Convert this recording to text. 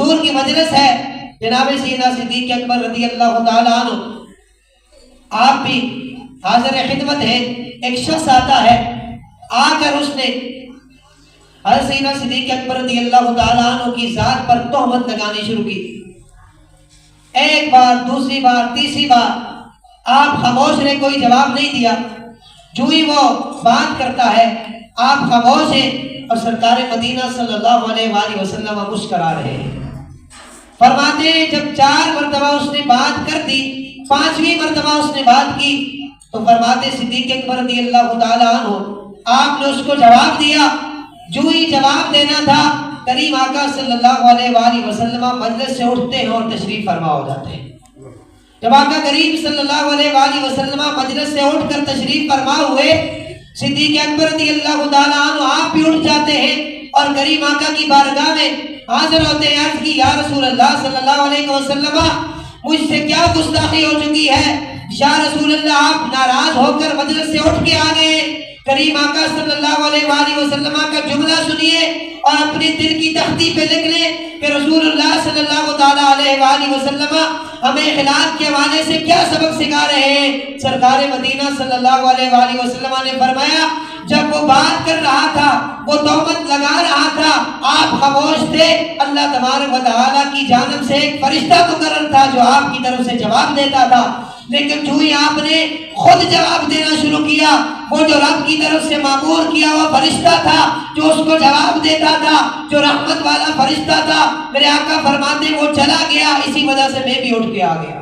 حضور کی مجلس ہے، جناب سیدنا صدیق اکبر رضی اللہ تعالیٰ عنہ آپ بھی حاضر خدمت ہے۔ ایک شخص آتا ہے، آ کر اس نے حضرت سیدنا صدیق اکبر رضی اللہ تعالیٰ عنہ کی ذات پر تہمت لگانی شروع کی۔ ایک بار، دوسری بار، تیسری بار آپ خاموش رہے، کوئی جواب نہیں دیا۔ جو ہی وہ بات کرتا ہے آپ خاموش ہیں، اور سرکار مدینہ صلی اللہ علیہ وآلہ وسلم مسکرا رہے ہیں۔ فرماتے ہیں جب 4 مرتبہ اس نے بات کر دی، 5ویں مرتبہ اس نے بات کی، تو فرماتے صدیق اکبر رضی اللہ تعالیٰ عنہ آپ نے اس کو جواب دیا۔ جو ہی جواب دینا تھا، کریم آقا صلی اللہ علیہ وآلہ وسلم مجلس سے اٹھتے ہیں اور تشریف فرما ہو جاتے ہیں۔ جب آقا کریم صلی اللہ علیہ وآلہ وسلم مجلس سے اٹھ کر تشریف فرما ہوئے، صدیق اکبر رضی اللہ تعالیٰ عنہ آپ بھی اٹھ جاتے ہیں اور کریم آقا کی بارگاہ میں حاضر ہوتے ہیں۔ عرض کی یا رسول اللہ صلی اللہ علیہ وسلم، مجھ سے کیا گستاخی ہو چکی ہے؟ یا رسول اللہ آپ ناراض ہو کر مجلس سے اٹھ کے آ گئے۔ کریم آقا صلی اللہ علیہ وآلہ وسلم کا جملہ سنیے اور اپنی دل کی تختی پہ لکھ لیں کہ رسول اللہ صلی اللہ تعالیٰ علیہ وآلہ وسلم ہمیں اخلاق کے حوالے سے کیا سبق سکھا رہے ہیں۔ سرکار مدینہ صلی اللہ علیہ وآلہ وسلم نے فرمایا جب وہ بات کر رہا تھا، وہ تہمت لگا رہا تھا، آپ خاموش تھے، اللہ تبارک و تعالیٰ کی جانب سے ایک فرشتہ مقرر تھا جو آپ کی طرف سے جواب دیتا تھا۔ لیکن جو ہی آپ نے خود جواب دینا شروع کیا، وہ جو رب کی طرف سے مامور کیا ہوا فرشتہ تھا جو اس کو جواب دیتا تھا، جو رحمت والا فرشتہ تھا، میرے آقا فرماتے وہ چلا گیا، اسی وجہ سے میں بھی اٹھ کے آ گیا۔